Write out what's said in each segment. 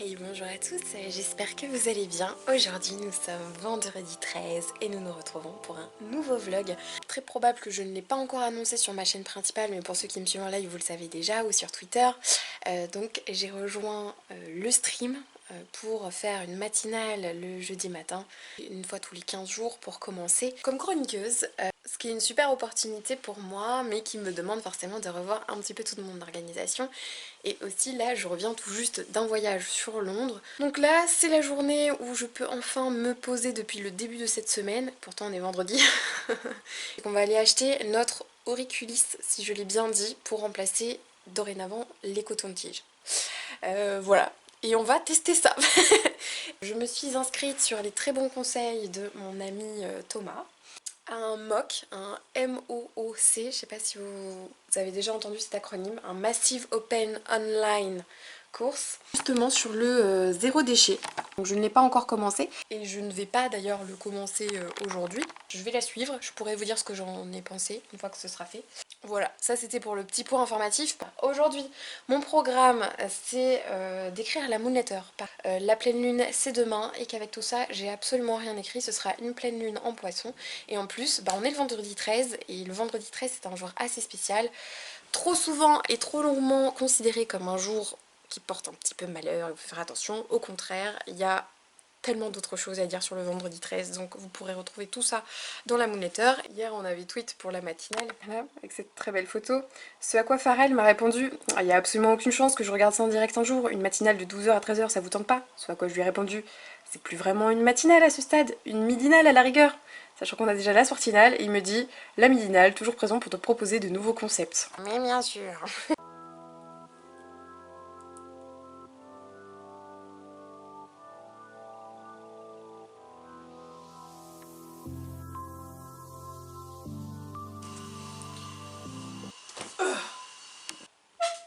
Hey, bonjour à tous, j'espère que vous allez bien. Aujourd'hui nous sommes vendredi 13 et nous nous retrouvons pour un nouveau vlog. Très probable que je ne l'ai pas encore annoncé sur ma chaîne principale, mais pour ceux qui me suivent en live vous le savez déjà, ou sur Twitter. Donc j'ai rejoint le stream pour faire une matinale le jeudi matin, une fois tous les 15 jours pour commencer comme chroniqueuse. Ce qui est une super opportunité pour moi, mais qui me demande forcément de revoir un petit peu toute mon organisation. Et aussi là, je reviens tout juste d'un voyage sur Londres. Donc là, c'est la journée où je peux enfin me poser depuis le début de cette semaine. Pourtant, on est vendredi. On va aller acheter notre auriculis, si je l'ai bien dit, pour remplacer dorénavant les cotons-tiges. Voilà. Et on va tester ça. Je me suis inscrite sur les très bons conseils de mon ami Thomas. Un MOOC, un M-O-O-C, je sais pas si vous avez déjà entendu cet acronyme, un Massive Open Online Course, justement sur le zéro déchet. Donc je ne l'ai pas encore commencé et je ne vais pas d'ailleurs le commencer aujourd'hui. Je vais la suivre, je pourrai vous dire ce que j'en ai pensé une fois que ce sera fait. Voilà, ça c'était pour le petit point informatif. Aujourd'hui, mon programme c'est d'écrire la moonletter. La pleine lune c'est demain et qu'avec tout ça j'ai absolument rien écrit. Ce sera une pleine lune en poisson. Et en plus, on est le vendredi 13 et le vendredi 13 c'est un jour assez spécial. Trop souvent et trop longuement considéré comme un jour qui porte un petit peu malheur, il faut faire attention. Au contraire, il y a tellement d'autres choses à dire sur le vendredi 13, donc vous pourrez retrouver tout ça dans la moonletter. Hier on avait tweet pour la matinale, voilà, avec cette très belle photo. Ce à quoi Pharrell m'a répondu: il n'y a absolument aucune chance que je regarde ça en direct un jour, une matinale de 12h à 13h ça vous tente pas? Ce à quoi je lui ai répondu: c'est plus vraiment une matinale à ce stade, une midinale à la rigueur. Sachant qu'on a déjà la sortinale, et il me dit: la midinale, toujours présent pour te proposer de nouveaux concepts. Mais bien sûr.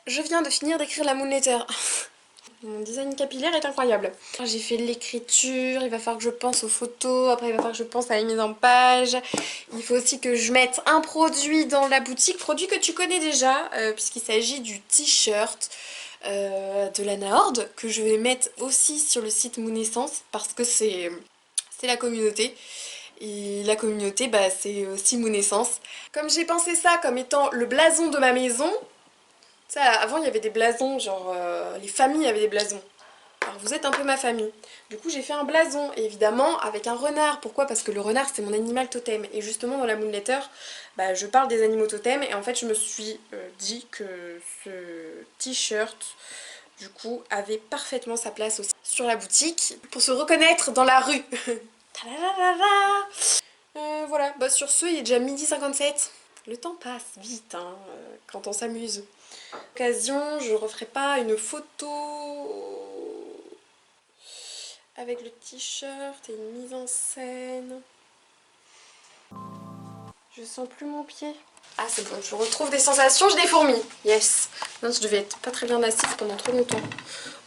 Je viens de finir d'écrire la moonletter. Mon design capillaire est incroyable. J'ai fait l'écriture, il va falloir que je pense aux photos, après il va falloir que je pense à la mise en page. Il faut aussi que je mette un produit dans la boutique, produit que tu connais déjà, puisqu'il s'agit du t-shirt de la Nahord, que je vais mettre aussi sur le site Moonessence, parce que c'est la communauté. Et la communauté, c'est aussi Moonessence. Comme j'ai pensé ça comme étant le blason de ma maison, ça, avant il y avait des blasons, genre les familles avaient des blasons. Alors vous êtes un peu ma famille. Du coup j'ai fait un blason, et évidemment avec un renard. Pourquoi? Parce que le renard c'est mon animal totem. Et justement dans la moonletter, je parle des animaux totems. Et en fait je me suis dit que ce t-shirt, du coup, avait parfaitement sa place aussi sur la boutique, pour se reconnaître dans la rue. Voilà, sur ce il est déjà midi 57. Le temps passe vite hein, quand on s'amuse. Occasion, je referai pas une photo avec le t-shirt et une mise en scène. Je sens plus mon pied. Ah c'est bon, je retrouve des sensations, j'ai des fourmis. Yes. Non, je devais être pas très bien assise pendant trop longtemps.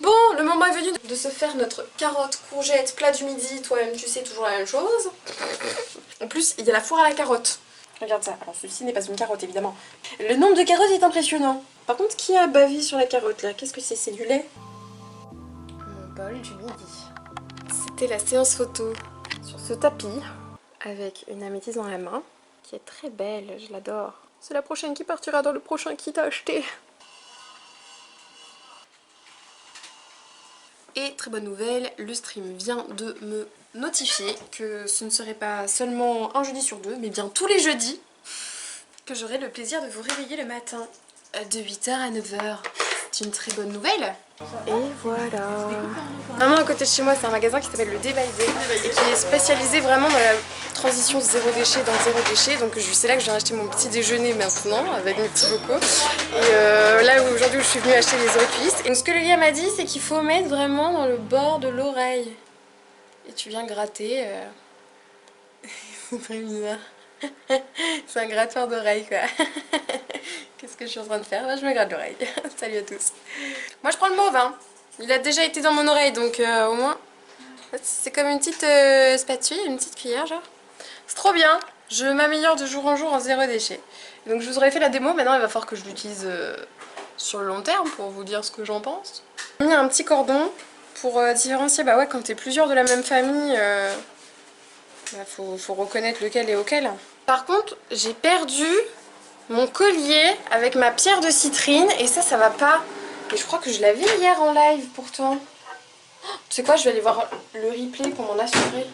Bon, le moment est venu de se faire notre carotte, courgette, plat du midi. Toi-même tu sais, toujours la même chose. En plus, il y a la foire à la carotte. Regarde ça. Alors ceci n'est pas une carotte évidemment. Le nombre de carottes est impressionnant. Par contre, qui a bavé sur la carotte là? Qu'est-ce que c'est? C'est du lait? Mon bol du midi. C'était la séance photo sur ce tapis avec une améthyste dans la main qui est très belle, je l'adore. C'est la prochaine qui partira dans le prochain kit à acheter. Et très bonne nouvelle, le stream vient de me notifier que ce ne serait pas seulement un jeudi sur deux, mais bien tous les jeudis que j'aurai le plaisir de vous réveiller le matin de 8h à 9h. C'est une très bonne nouvelle. Et voilà. Vraiment à côté de chez moi c'est un magasin qui s'appelle le Day by Day et qui est spécialisé vraiment dans la transition zéro déchet dans le zéro déchet. Donc c'est là que j'ai acheté mon petit déjeuner maintenant avec mes petits bocaux. Et là aujourd'hui où je suis venue acheter les auriculis. Et donc ce que le gars m'a dit c'est qu'il faut mettre vraiment dans le bord de l'oreille. Et tu viens gratter. C'est très bizarre. C'est un grattoir d'oreille quoi. Qu'est-ce que je suis en train de faire? Là je me gratte l'oreille. Salut à tous. Moi je prends le mauve hein. Il a déjà été dans mon oreille donc au moins c'est comme une petite spatule, une petite cuillère genre. C'est trop bien. Je m'améliore de jour en jour en zéro déchet. Donc je vous aurais fait la démo, maintenant il va falloir que je l'utilise sur le long terme pour vous dire ce que j'en pense. J'ai mis un petit cordon pour différencier. Bah ouais, quand t'es plusieurs de la même famille, bah faut reconnaître lequel est auquel. Par contre, j'ai perdu mon collier avec ma pierre de citrine et ça va pas. Mais je crois que je l'avais hier en live pourtant. Tu sais quoi, je vais aller voir le replay pour m'en assurer.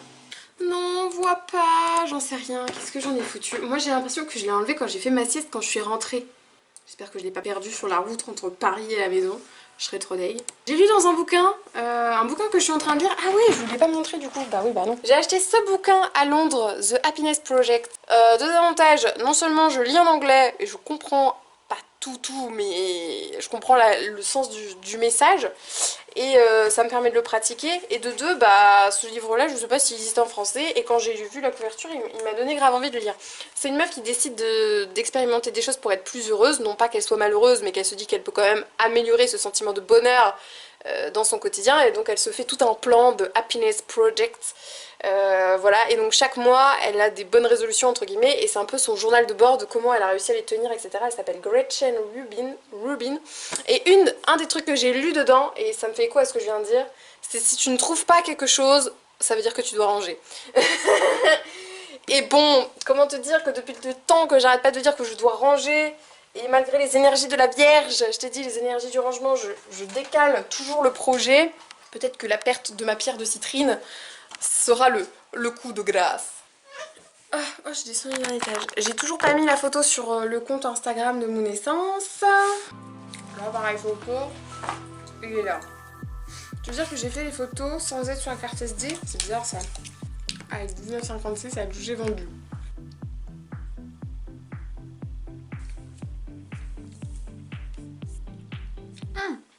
Non, on voit pas, j'en sais rien. Qu'est-ce que j'en ai foutu? Moi j'ai l'impression que je l'ai enlevé quand j'ai fait ma sieste, quand je suis rentrée. J'espère que je l'ai pas perdu sur la route entre Paris et la maison. Je serais trop deg. J'ai lu dans un bouquin que je suis en train de lire. Ah oui, je vous l'ai pas montré du coup. Bah oui, bah non. J'ai acheté ce bouquin à Londres, The Happiness Project. Deux avantages, non seulement je lis en anglais et je comprends pas tout, mais je comprends le sens du message. Et ça me permet de le pratiquer. Et de deux, bah ce livre-là, je sais pas s'il existe en français. Et quand j'ai vu la couverture, il m'a donné grave envie de le lire. C'est une meuf qui décide d'expérimenter des choses pour être plus heureuse. Non pas qu'elle soit malheureuse, mais qu'elle se dit qu'elle peut quand même améliorer ce sentiment de bonheur dans son quotidien. Et donc elle se fait tout un plan de Happiness Project. Voilà, et donc chaque mois elle a des bonnes résolutions entre guillemets et c'est un peu son journal de bord de comment elle a réussi à les tenir, etc. Elle s'appelle Gretchen Rubin. Et un des trucs que j'ai lu dedans, et ça me fait écho à ce que je viens de dire, c'est si tu ne trouves pas quelque chose, ça veut dire que tu dois ranger. Et bon, comment te dire que depuis le temps que j'arrête pas de dire que je dois ranger, et malgré les énergies de la Vierge, je t'ai dit les énergies du rangement, je décale toujours le projet. Peut-être que la perte de ma pierre de citrine sera le coup de grâce. Oh, je descends un étage. J'ai toujours pas mis la photo sur le compte Instagram de mon naissance. L'appareil photo, il est là. Tu veux dire que j'ai fait les photos sans être sur la carte SD? C'est bizarre ça. Avec 19,56, ça a bougé vendu.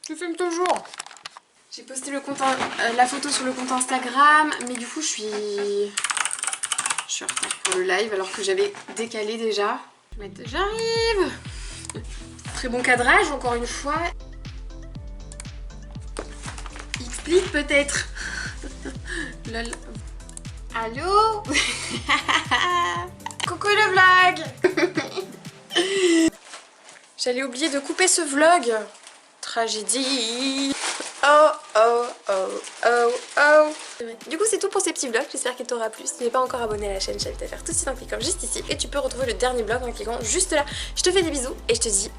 Tu filmes toujours. J'ai posté la photo sur le compte Instagram, mais du coup je suis en retard pour le live alors que j'avais décalé déjà. J'arrive. Très bon cadrage encore une fois. Explique peut-être. Lol. Allô. Coucou le vlog. J'allais oublier de couper ce vlog. Tragédie. Du coup c'est tout pour ces petits vlogs, j'espère qu'il t'aura plu. Si tu n'es pas encore abonné à la chaîne, je t'invite à faire tout de suite en cliquant juste ici. Et tu peux retrouver le dernier vlog en cliquant juste là. Je te fais des bisous et je te dis